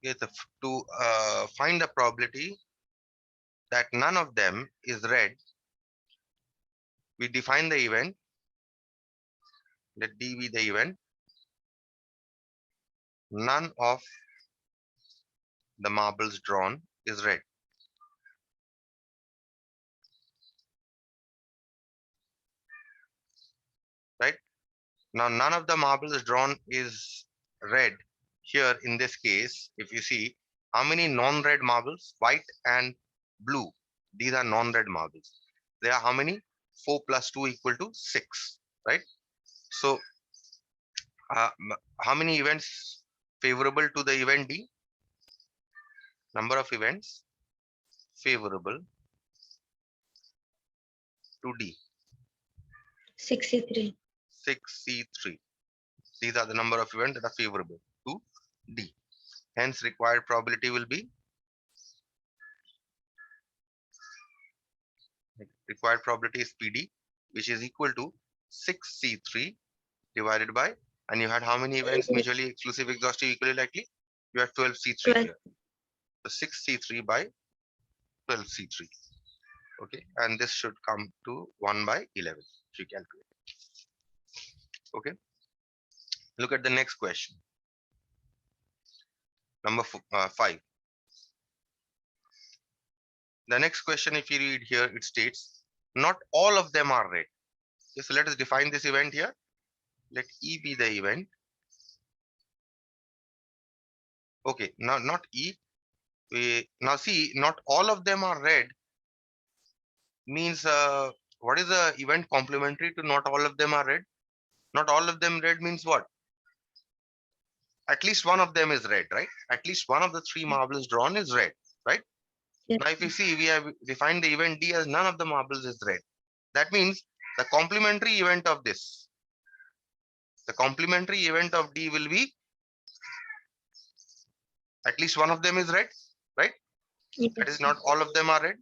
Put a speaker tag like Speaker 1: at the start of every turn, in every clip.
Speaker 1: Okay, to find the probability that none of them is red, we define the event. Let D be the event. None of the marbles drawn is red. Right? Now, none of the marbles drawn is red. Here, in this case, if you see, how many non-red marbles? White and blue. These are non-red marbles. There are how many? 4 plus 2 equal to 6. Right? So, how many events favorable to the event D? Number of events favorable to D.
Speaker 2: 63.
Speaker 1: 6C3. These are the number of events that are favorable to D. Hence, required probability will be is PD, which is equal to 6C3 divided by, and you had how many events mutually exclusive, exhaustive, equally likely? You have 12C3
Speaker 2: 12.
Speaker 1: here. So 6C3 by 12C3. Okay, and this should come to 1 by 11 if you calculate. Okay, look at the next question. Number 5. The next question, if you read here, it states, not all of them are red. Okay, so let us define this event here. Let E be the event. Okay, now not E. Now see, not all of them are red means what is the event complementary to not all of them are red? Not all of them red means what? At least one of them is red, right? At least one of the 3 marbles drawn is red, right?
Speaker 2: Yes.
Speaker 1: Now, if you see, we have defined the event D as none of the marbles is red. That means the complementary event of this, the complementary event of D will be at least one of them is red, right?
Speaker 2: Yes.
Speaker 1: That is not all of them are red.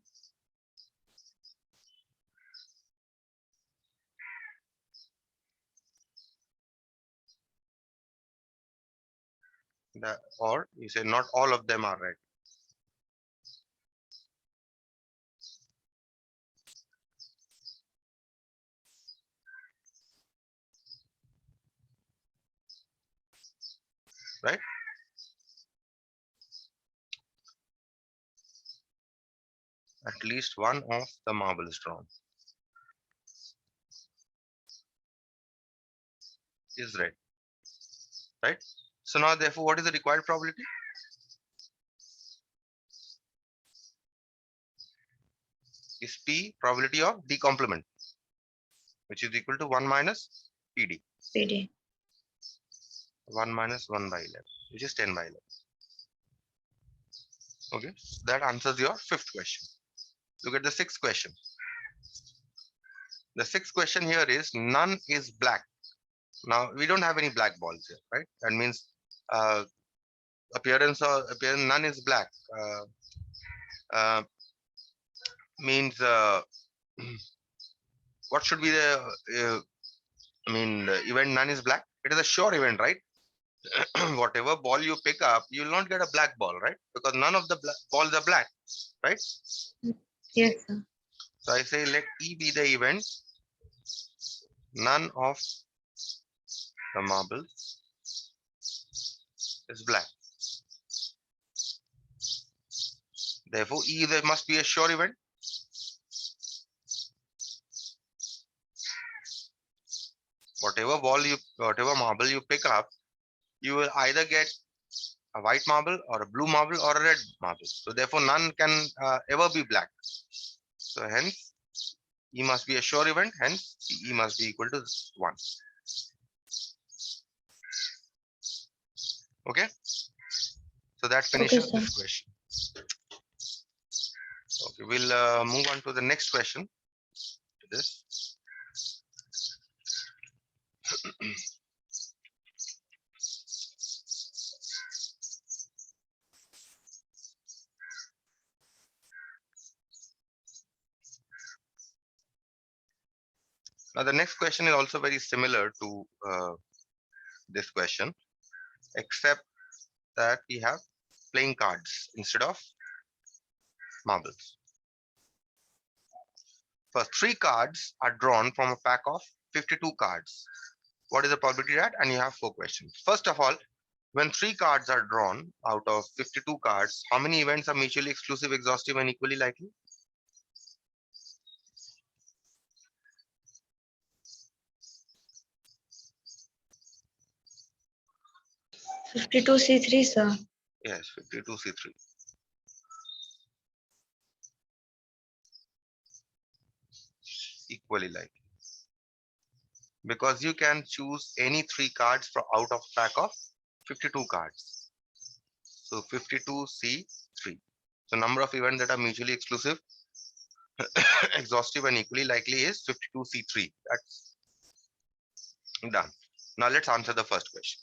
Speaker 1: Or you say not all of them are red. Right? At least one of the marble is drawn is red, right? So now, therefore, what is the required probability? Is P probability of D complement, which is equal to 1 minus PD.
Speaker 2: PD.
Speaker 1: 1 minus 1 by 11, which is 10 by 11. Okay, that answers your 5th question. Look at the 6th question. The 6th question here is none is black. Now, we don't have any black balls here, right? That means appearance none is black. Means what should be the the event none is black? It is a sure event, right? Whatever ball you pick up, you will not get a black ball, right? Because none of the balls are black, right?
Speaker 2: Yes, sir.
Speaker 1: So I say let E be the event. None of the marbles is black. Therefore, E there must be a sure event. Whatever marble you pick up, you will either get a white marble or a blue marble or a red marble. So therefore, none can ever be black. So hence, E must be a sure event. Hence, E must be equal to 1. Okay. So that finishes this question. Okay, we'll move on to the next question. This. Now the next question is also very similar to this question, except that we have playing cards instead of marbles. First, 3 cards are drawn from a pack of 52 cards. What is the probability that? And you have 4 questions. First of all, when 3 cards are drawn out of 52 cards, how many events are mutually exclusive, exhaustive, and equally likely?
Speaker 2: C3, sir.
Speaker 1: Yes, 52C3. Equally likely. Because you can choose any 3 cards from out of pack of 52 cards. So 52C3. So number of events that are mutually exclusive, exhaustive, and equally likely is 52C3. That's done. Now let's answer the first question.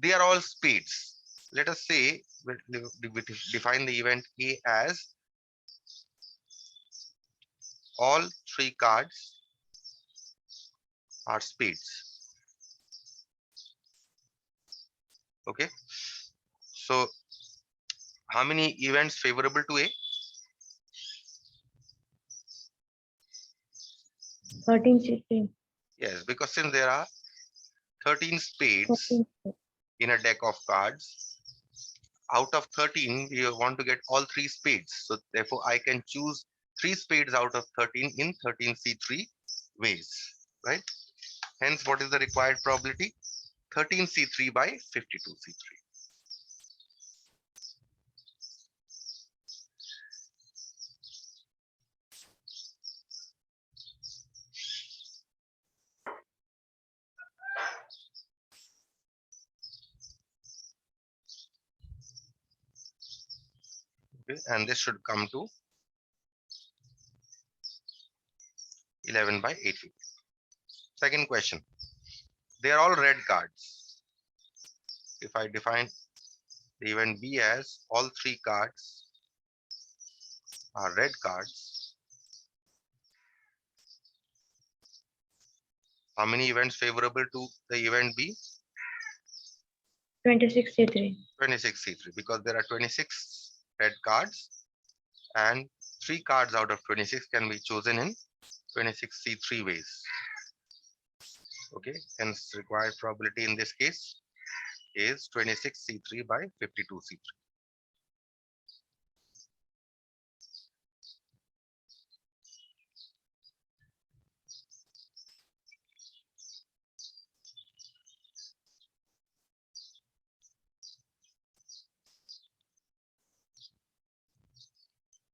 Speaker 1: They are all spades. Let us say we define the event A as all 3 cards are spades. Okay. So how many events favorable to A?
Speaker 2: 13C3.
Speaker 1: Yes, because since there are 13 spades
Speaker 2: 14.
Speaker 1: in a deck of cards, out of 13, we want to get all 3 spades. So therefore, I can choose 3 spades out of 13 in 13C3 ways, right? Hence, what is the required probability? 13C3 by 52C3. Okay, and this should come to 11 by 850. Second question. They are all red cards. If I define the event B as all 3 cards are red cards, how many events favorable to the event B?
Speaker 2: 26C3.
Speaker 1: 26C3, because there are 26 red cards and 3 cards out of 26 can be chosen in 26C3 ways. Okay, hence required probability in this case is 26C3 by 52C3.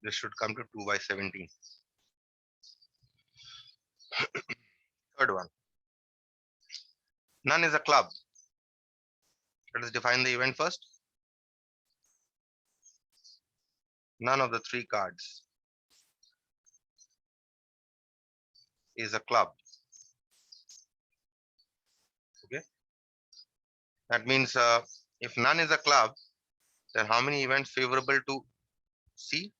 Speaker 1: This should come to 2 by 17. Third one. None is a club. Let us define the event first. None of the 3 cards is a club. Okay. That means if none is a club, then how many events favorable to C?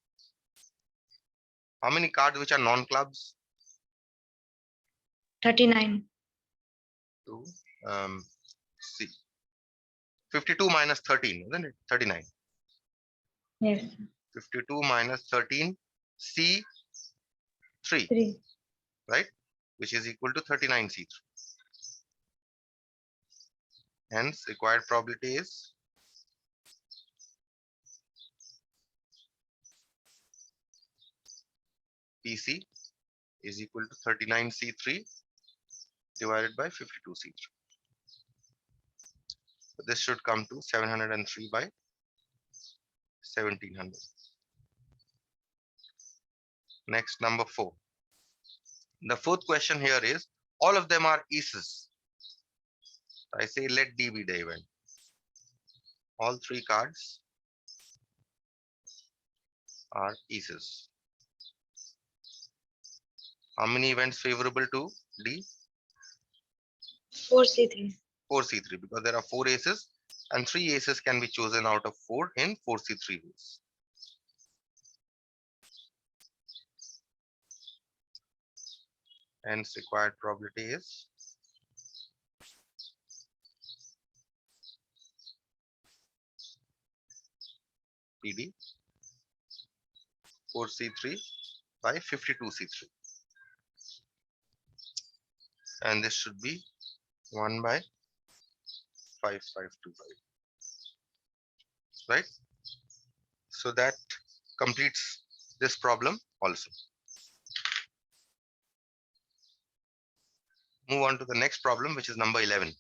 Speaker 1: How many cards which are non-clubs?
Speaker 2: 39.
Speaker 1: To C. 52 minus 13, isn't it? 39.
Speaker 2: Yes.
Speaker 1: 52 minus 13, C3,
Speaker 2: 3.
Speaker 1: right? Which is equal to 39C3. Hence, required probability is PC is equal to 39C3 divided by 52C3. So this should come to 703 by 1700. Next, number 4. The fourth question here is, all of them are aces. I say let D be the event. All 3 cards are aces. How many events favorable to D?
Speaker 2: 4C3.
Speaker 1: 4C3, because there are 4 aces and 3 aces can be chosen out of 4 in 4C3 ways. Hence, required probability is PD 4C3 by 52C3. And this should be 1 by 5525, right? So that completes this problem also. Move on to the next problem, which is number 11.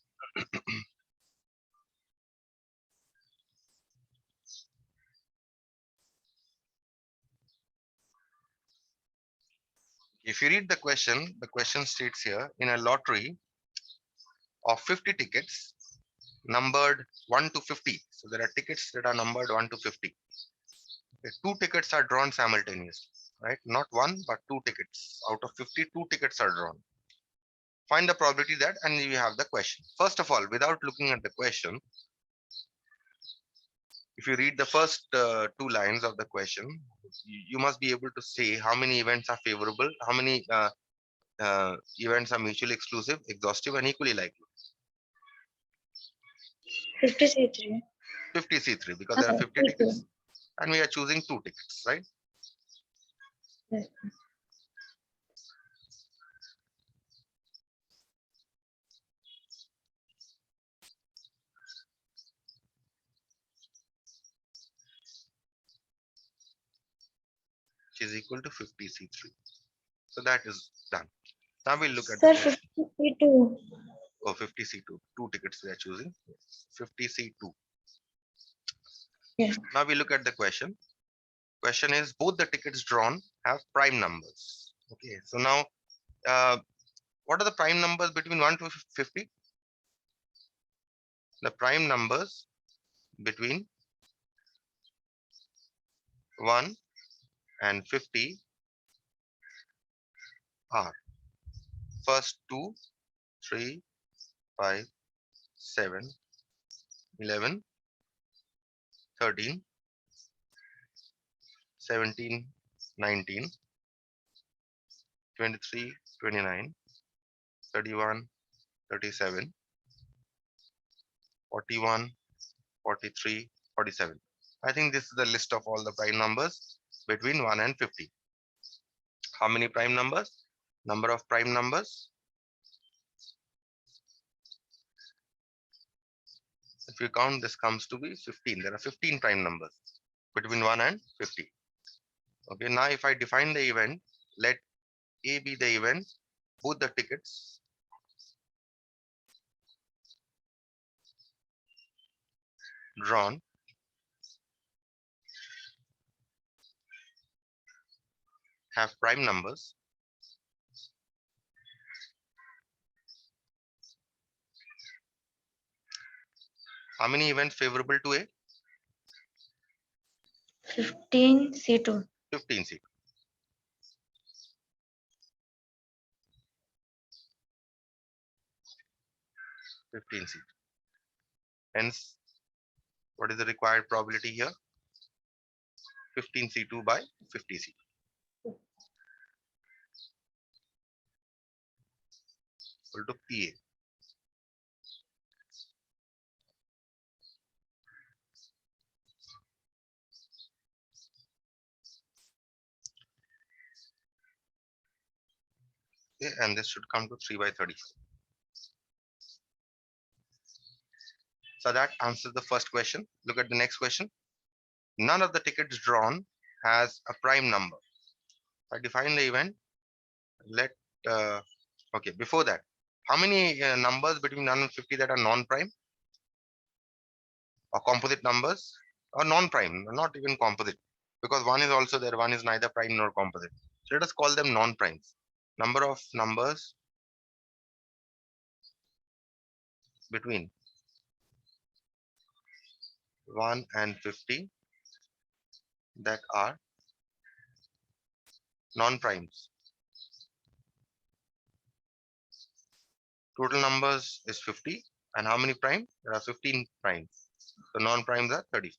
Speaker 1: If you read the question states here, in a lottery of 50 tickets numbered 1 to 50. So there are tickets that are numbered 1 to 50. Okay, 2 tickets are drawn simultaneously, right? Not one, but 2 tickets. Out of 50, 2 tickets are drawn. Find the probability that, and you have the question. First of all, without looking at the question, if you read the first 2 lines of the question, you must be able to say how many events are favorable, how many events are mutually exclusive, exhaustive, and equally likely.
Speaker 2: 50C3.
Speaker 1: 50C3, because there are 50 tickets and we are choosing 2 tickets, right?
Speaker 2: Yes.
Speaker 1: Which is equal to 50C3. So that is done. Now we'll look at
Speaker 2: Sir,
Speaker 1: the question.
Speaker 2: 50C2.
Speaker 1: Oh, 50C2. 2 tickets we are choosing. 50C2.
Speaker 2: Yeah.
Speaker 1: Now we look at the question. Question is, both the tickets drawn have prime numbers. Okay, so now what are the prime numbers between 1 to 50? The prime numbers between 1 and 50 are first 2, 3, 5, 7, 11, 13, 17, 19, 23, 29, 31, 37, 41, 43, 47. I think this is the list of all the prime numbers between 1 and 50. How many prime numbers? Number of prime numbers. If you count, this comes to be 15. There are 15 prime numbers between 1 and 50. Okay, now if I define the event, let A be the event, both the tickets drawn have prime numbers. How many events favorable to A?
Speaker 2: 15C2.
Speaker 1: 15C. 15C. Hence, what is the required probability here? 15C2 by 50C. Equal to PA. Okay, and this should come to 3 by 35. So that answers the first question. Look at the next question. None of the tickets drawn has a prime number. I define the event. Let okay, before that, how many numbers between 1 and 50 that are non-prime or composite numbers or non-prime, not even composite, because one is also there, one is neither prime nor composite. So let us call them non-primes. Number of numbers between 1 and 50 that are non-primes. Total numbers is 50, and how many prime? There are 15 primes. So non-primes are 30.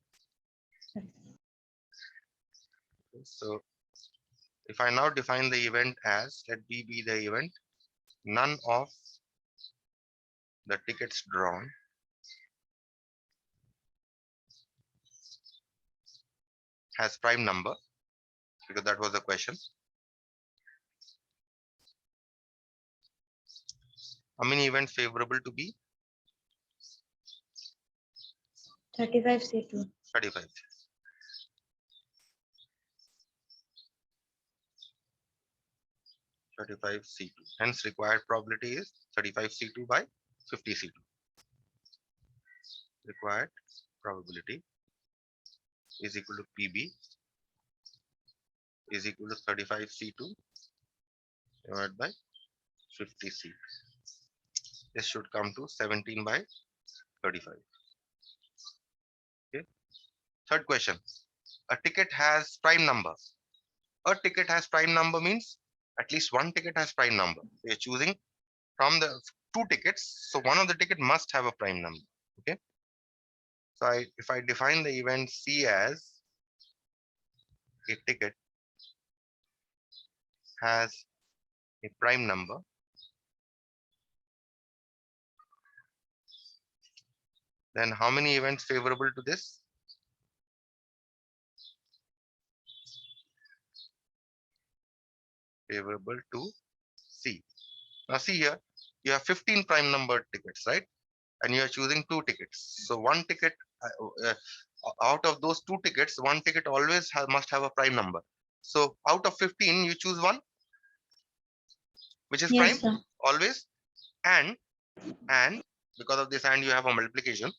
Speaker 1: So if I now define the event as, let B be the event, none of the tickets drawn has prime number, because that was the question. How many events favorable to B?
Speaker 2: 35C2.
Speaker 1: 35. 35C2. Hence required probability is 35C2 by 50C2. Required probability is equal to PB is equal to 35C2 divided by 50C2. This should come to 17 by 35. Okay. Third question. A ticket has prime number. A ticket has prime number means at least one ticket has prime number. We are choosing from the two tickets, so one of the ticket must have a prime number. Okay. So if I define the event C as a ticket has a prime number, then how many events favorable to this? Favorable to C. Now see here, you have 15 prime number tickets, right? And you are choosing two tickets. So one ticket, out of those two tickets, one ticket always must have a prime number. So out of 15, you choose one, which is prime
Speaker 2: Yes, sir.
Speaker 1: always. And because of this and you have a multiplication.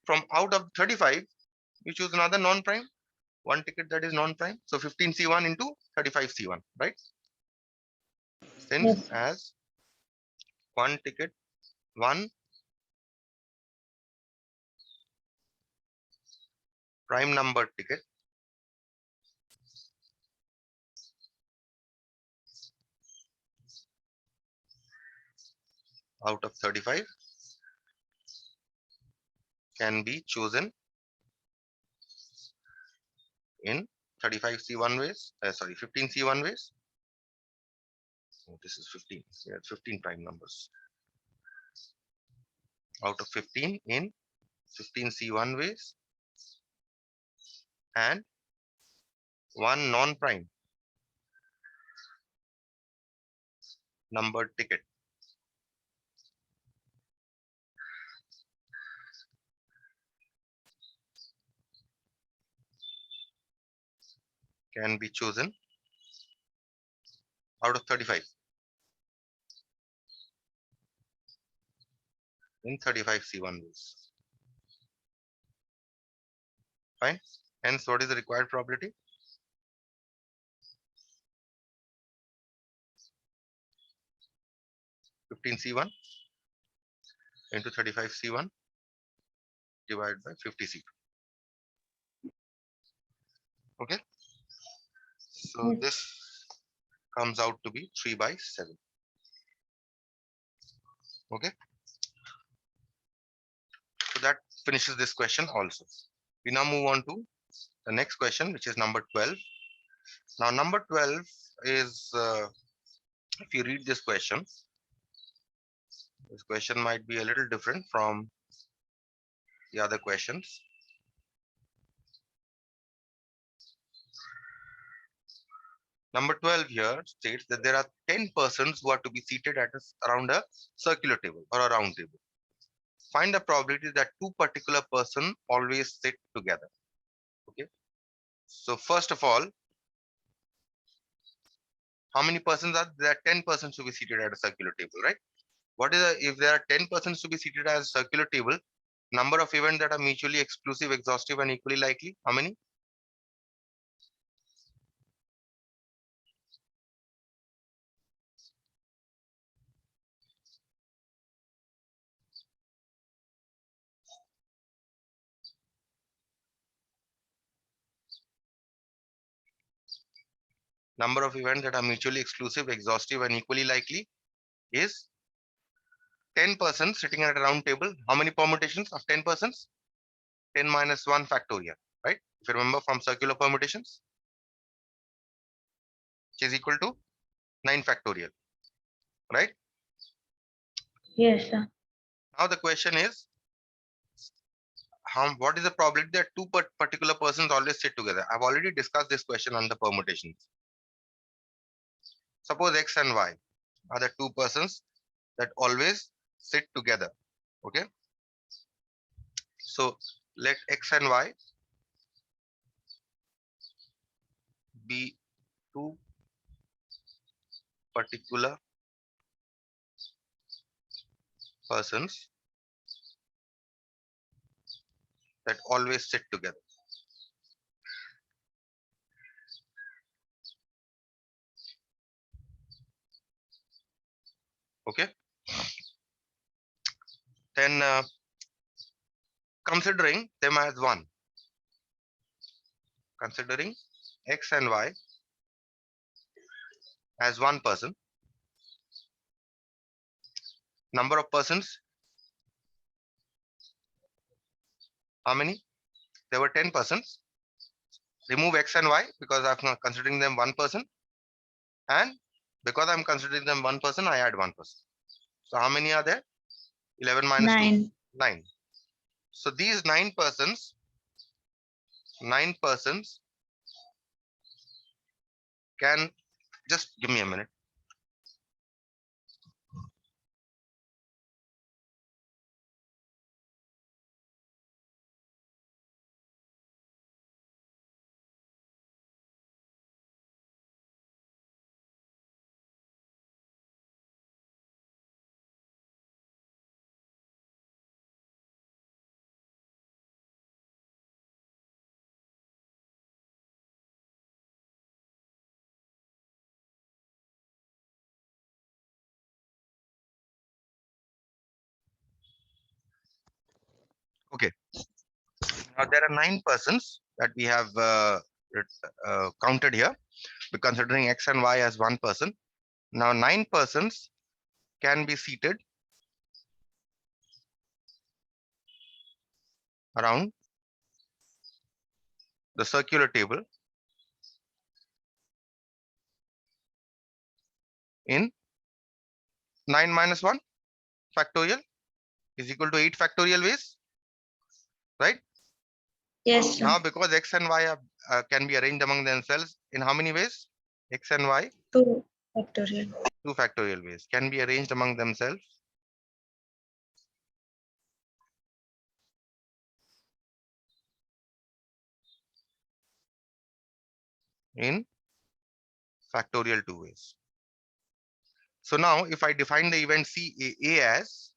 Speaker 1: From out of 35, you choose another non-prime, one ticket that is non-prime. So 15C1 into 35C1, right? Since
Speaker 2: Yes.
Speaker 1: as one ticket, one prime number ticket out of 35 can be chosen in 35C1 ways, sorry, 15C1 ways. Oh, this is 15. Yeah, 15 prime numbers. Out of 15 in 15C1 ways and one non-prime numbered ticket can be chosen out of 35 in 35C1 ways. Fine. Hence, what is the required probability? (15C1) into 35C1 divided by 50C2. Okay. So
Speaker 2: Yes.
Speaker 1: this comes out to be 3 by 7. Okay. So that finishes this question also. We now move on to the next question, which is number 12. Now, number 12 is, if you read this question might be a little different from the other questions. Number 12 here states that there are 10 persons who are to be seated around a circular table or a round table. Find the probability that two particular persons always sit together. Okay. So first of all, how many persons are there? 10 persons to be seated at a circular table, right? If there are 10 persons to be seated at a circular table, number of events that are mutually exclusive, exhaustive, and equally likely? How many? Number of events that are mutually exclusive, exhaustive, and equally likely is 10 persons sitting at a round table. How many permutations of 10 persons? 10 minus 1 factorial, right? If you remember from circular permutations, which is equal to 9 factorial, right?
Speaker 2: Yes, sir.
Speaker 1: Now the question is, what is the probability that two particular persons always sit together? I've already discussed this question on the permutations. Suppose X and Y are the two persons that always sit together. Okay. So let X and Y be two particular persons that always sit together. Okay. Then considering them as one, considering X and Y as one person, number of persons, how many? There were 10 persons. Remove X and Y because I'm not considering them one person. And because I'm considering them one person, I add one person. So how many are there? 11 minus 2,
Speaker 2: 9.
Speaker 1: 9. So these nine persons can, just give me a minute. Okay. Now there are 9 persons that we have counted here. We're considering X and Y as one person. Now 9 persons can be seated around the circular table in 9 minus 1 factorial is equal to 8 factorial ways, right?
Speaker 2: Yes, sir.
Speaker 1: Now because X and Y can be arranged among themselves in how many ways? X and Y,
Speaker 2: 2 factorial.
Speaker 1: 2 factorial ways can be arranged among themselves in factorial 2 ways. So now if I define the event CAA as,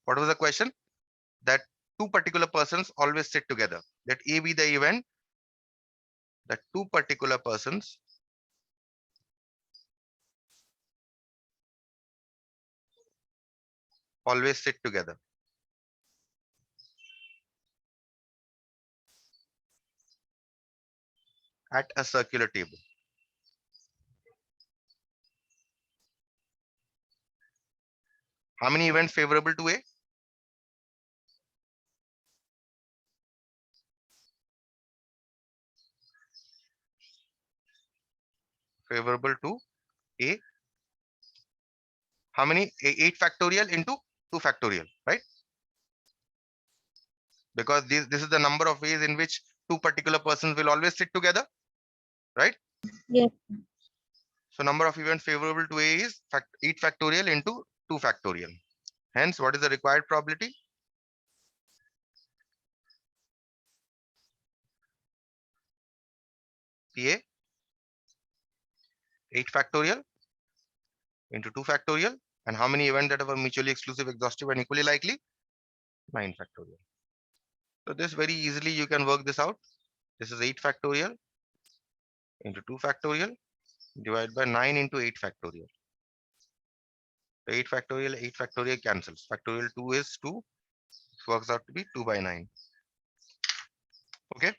Speaker 1: what was the question? That two particular persons always sit together. Let A be the event that two particular persons always sit together. At a circular table. How many events favorable to A? Favorable to A. How many? 8 factorial into 2 factorial, right? Because this is the number of ways in which two particular persons will always sit together, right?
Speaker 2: Yes.
Speaker 1: So number of events favorable to A is 8 factorial into 2 factorial. Hence, what is the required probability? PA 8 factorial into 2 factorial. And how many events that are mutually exclusive, exhaustive, and equally likely? 9 factorial. So this very easily you can work this out. This is 8 factorial into 2 factorial divided by 9 into 8 factorial. So 8 factorial cancels. Factorial 2 is 2. This works out to be 2 by 9. Okay.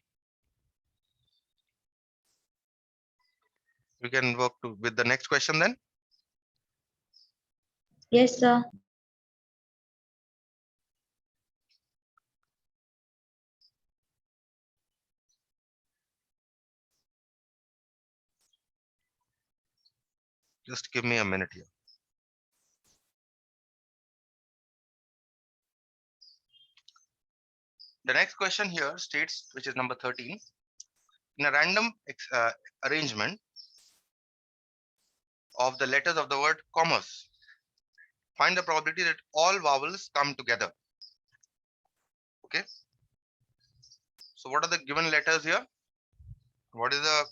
Speaker 1: We can work with the next question then.
Speaker 2: Yes, sir.
Speaker 1: Just give me a minute here. The next question here states, which is number 13, in a random arrangement of the letters of the word commerce, find the probability that all vowels come together. Okay. So what are the given letters here? What is the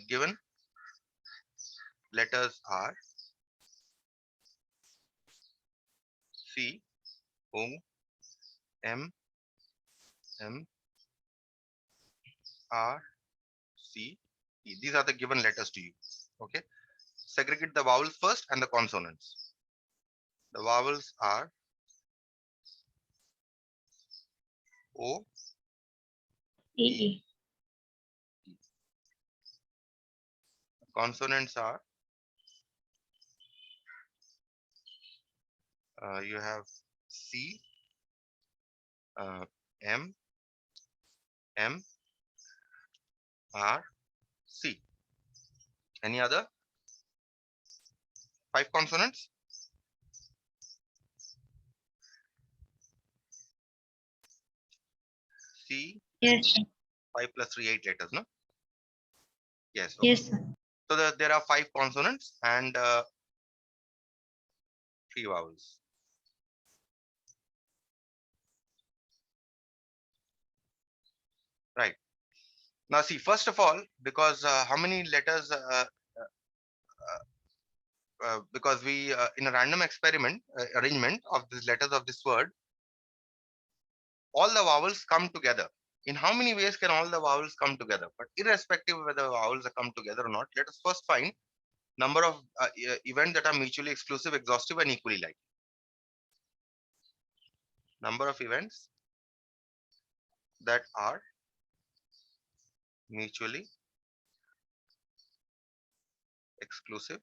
Speaker 1: given letters are C, O, M, M, R, C, E. These are the given letters to you. Okay. Segregate the vowels first and the consonants. The vowels are O,
Speaker 2: E.
Speaker 1: consonants are you have C, M, M, R, C. Any other? 5 consonants? C,
Speaker 2: Yes, sir.
Speaker 1: 5 plus 3, 8 letters, no? Yes. Okay.
Speaker 2: Yes, sir.
Speaker 1: So there are 5 consonants and 3 vowels. Right. Now see, first of all, because how many letters, because we, in a random experiment, arrangement of these letters of this word, all the vowels come together. In how many ways can all the vowels come together? But irrespective of whether vowels are come together or not, let us first find number of events that are mutually exclusive, exhaustive, and equally likely. Number of events that are mutually exclusive,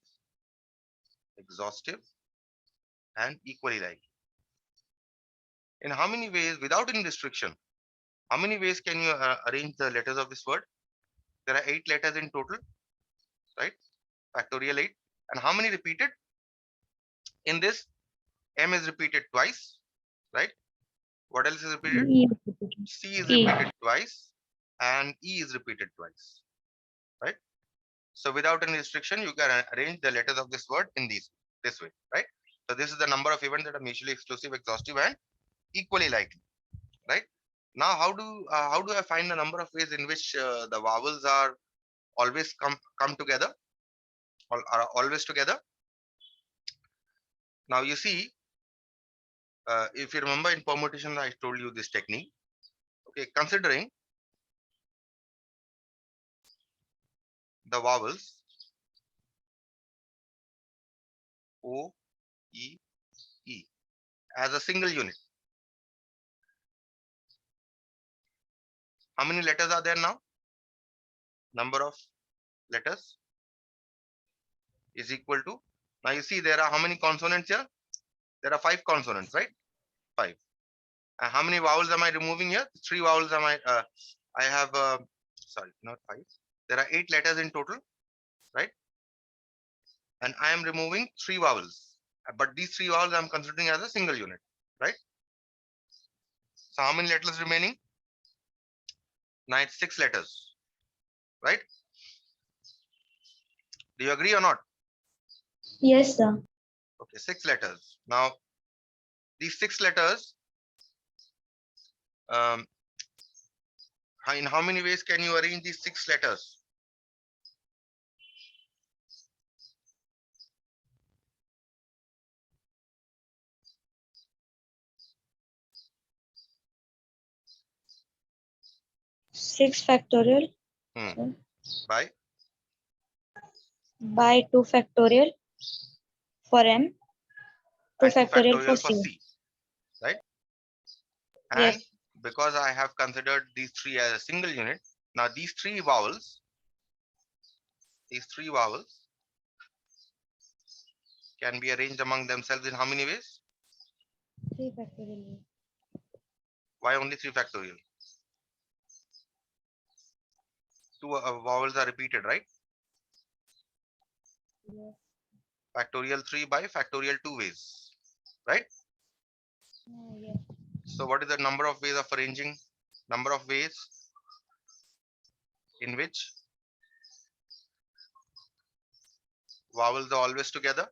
Speaker 1: exhaustive, and equally likely. In how many ways, without any restriction, how many ways can you arrange the letters of this word? There are 8 letters in total, right? Factorial 8. And how many repeated? In this, M is repeated twice, right? What else is repeated?
Speaker 2: E.
Speaker 1: C is
Speaker 2: E.
Speaker 1: repeated twice, and E is repeated twice, right? So without any restriction, you can arrange the letters of this word in this way, right? So this is the number of events that are mutually exclusive, exhaustive, and equally likely, right? Now, how do I find the number of ways in which the vowels are always come together, or are always together? Now you see, if you remember in permutation, I told you this technique. Okay, considering the vowels O, E, E as a single unit. How many letters are there now? Number of letters is equal to, now you see there are how many consonants here? There are 5 consonants, right? 5. And how many vowels am I removing here? 3 vowels am I have, sorry, not 5. There are 8 letters in total, right? And I am removing 3 vowels. But these 3 vowels I'm considering as a single unit, right? So how many letters remaining? Now it's 6 letters, right? Do you agree or not?
Speaker 2: Yes, sir.
Speaker 1: Okay, 6 letters. Now, these 6 letters, um, in how many ways can you arrange these 6 letters?
Speaker 2: Six factorial.
Speaker 1: Hmm.
Speaker 2: Sir.
Speaker 1: By
Speaker 2: By 2 factorial for M. 2
Speaker 1: and 2
Speaker 2: factorial for
Speaker 1: factorial for
Speaker 2: C.
Speaker 1: C, right? And
Speaker 2: Yes.
Speaker 1: because I have considered these 3 as a single unit, now these 3 vowels can be arranged among themselves in how many ways?
Speaker 2: 3 factorial.
Speaker 1: Why only 3 factorial? 2 vowels are repeated, right?
Speaker 2: Yes.
Speaker 1: Factorial 3 by factorial 2 ways, right?
Speaker 2: Yes.
Speaker 1: So what is the number of ways of arranging? Number of ways in which vowels are always together?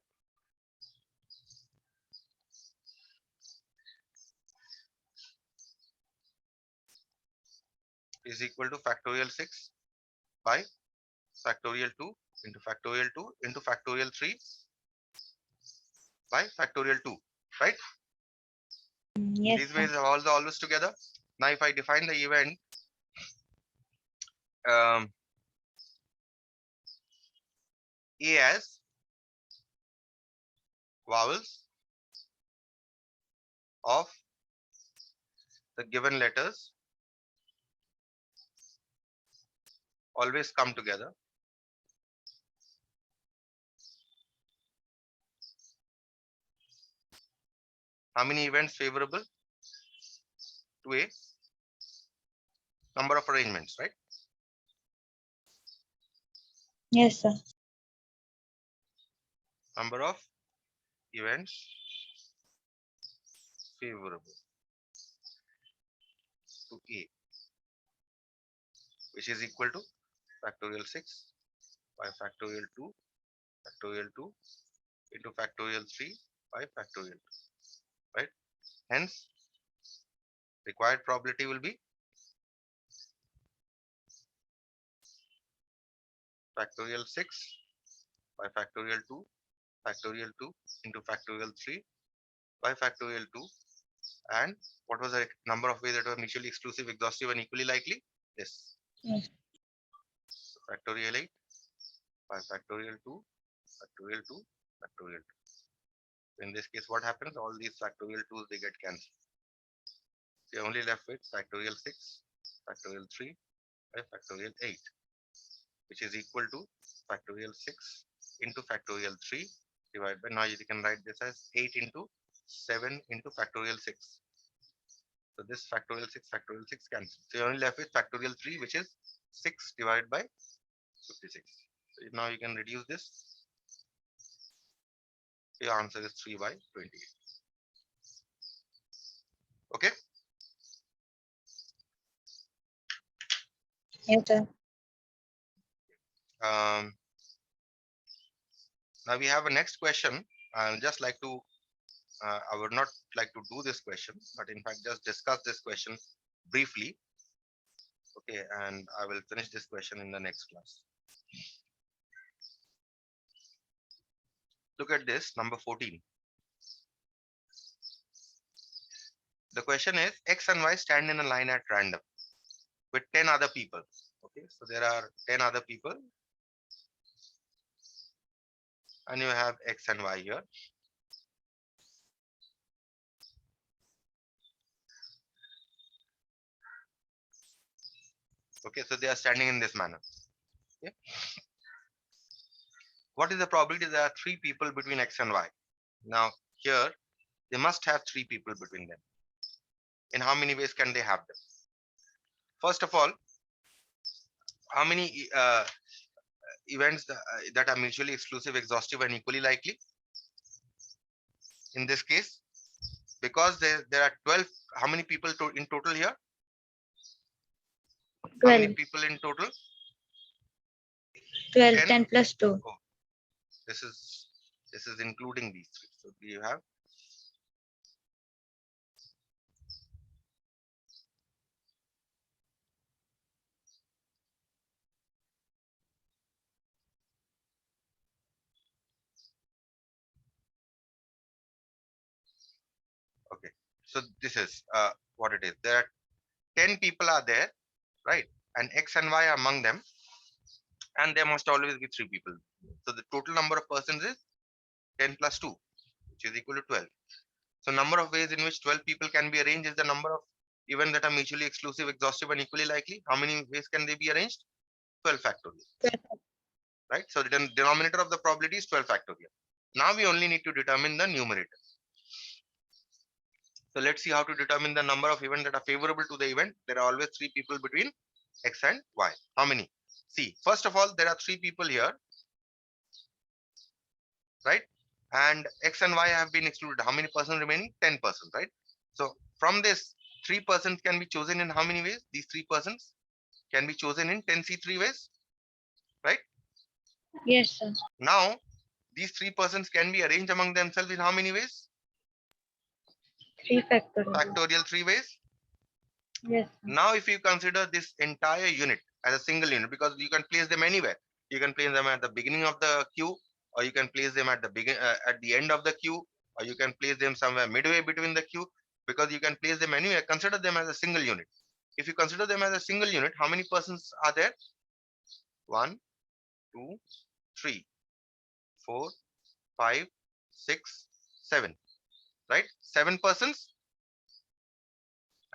Speaker 1: Is equal to factorial 6 by factorial 2 into factorial 2 into factorial 3 by factorial 2, right?
Speaker 2: Yes,
Speaker 1: These
Speaker 2: sir.
Speaker 1: ways are also always together. Now if I define the event A as vowels of the given letters always come together, how many events favorable to A? Number of arrangements, right?
Speaker 2: Yes, sir.
Speaker 1: Number of events favorable to A, which is equal to factorial 6 by factorial 2 factorial 2 into factorial 3 by factorial 2, right? Hence, required probability will be factorial 6 by factorial 2 factorial 2 into factorial 3 by factorial 2. And what was the number of ways that were mutually exclusive, exhaustive, and equally likely? This.
Speaker 2: Yes.
Speaker 1: So factorial 8 by factorial 2 factorial 2 factorial 2. In this case, what happens? All these factorial 2's they get cancelled. So you're only left with factorial 6 factorial 3 by factorial 8, which is equal to factorial 6 into factorial 3 divided by, now you can write this as 8 into 7 into factorial 6. So this factorial 6 cancels. So you're only left with factorial 3, which is 6 divided by 56. So now you can reduce this. Your answer is 3 by 28. Okay.
Speaker 2: Yes, sir.
Speaker 1: Now we have a next question. I'll just like to, I would not like to do this question, but in fact just discuss this question briefly. Okay, and I will finish this question in the next class. Look at this, number 14. The question is X and Y stand in a line at random with 10 other people. Okay, so there are 10 other people and you have X and Y here. Okay, so they are standing in this manner. Okay. What is the probability there are 3 people between X and Y? Now here they must have 3 people between them. In how many ways can they have them? First of all, how many events that are mutually exclusive, exhaustive, and equally likely? In this case, because there are 12, how many people in total here?
Speaker 2: 12.
Speaker 1: How many people in total?
Speaker 2: 12.
Speaker 1: 10?
Speaker 2: 10 plus 2.
Speaker 1: Oh, this is including these 3. So you have okay. So this is what it is. There are 10 people are there, right? And X and Y are among them, and there must always be 3 people. So the total number of persons is 10 plus 2, which is equal to 12. So number of ways in which 12 people can be arranged is the number of events that are mutually exclusive, exhaustive, and equally likely. How many ways can they be arranged? 12 factorial.
Speaker 2: 12.
Speaker 1: Right? So the denominator of the probability is 12 factorial. Now we only need to determine the numerator. So let's see how to determine the number of events that are favorable to the event. There are always 3 people between X and Y. How many? See, first of all, there are 3 people here, right? And X and Y have been excluded. How many persons remaining? 10 persons, right? So from this, 3 persons can be chosen in how many ways? These 3 persons can be chosen in 10C3 ways, right?
Speaker 2: Yes, sir.
Speaker 1: Now, these 3 persons can be arranged among themselves in how many ways?
Speaker 2: 3 factorial.
Speaker 1: Factorial 3 ways.
Speaker 2: Yes, sir.
Speaker 1: Now, if you consider this entire unit as a single unit, because you can place them anywhere, you can place them at the beginning of the queue, or you can place them at the end of the queue, or you can place them somewhere midway between the queue, because you can place them anywhere. Consider them as a single unit. If you consider them as a single unit, how many persons are there? 1, 2, 3, 4, 5, 6, 7. Right? 7 persons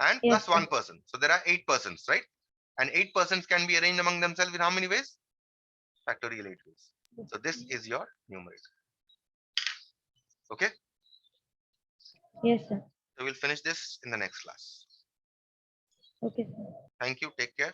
Speaker 1: and
Speaker 2: Yes,
Speaker 1: plus
Speaker 2: sir.
Speaker 1: 1 person. So there are 8 persons, right? And 8 persons can be arranged among themselves in how many ways? Factorial 8 ways. So this is your numerator. Okay?
Speaker 2: Yes, sir.
Speaker 1: So we'll finish this in the next class.
Speaker 2: Okay, sir.
Speaker 1: Thank you. Take care.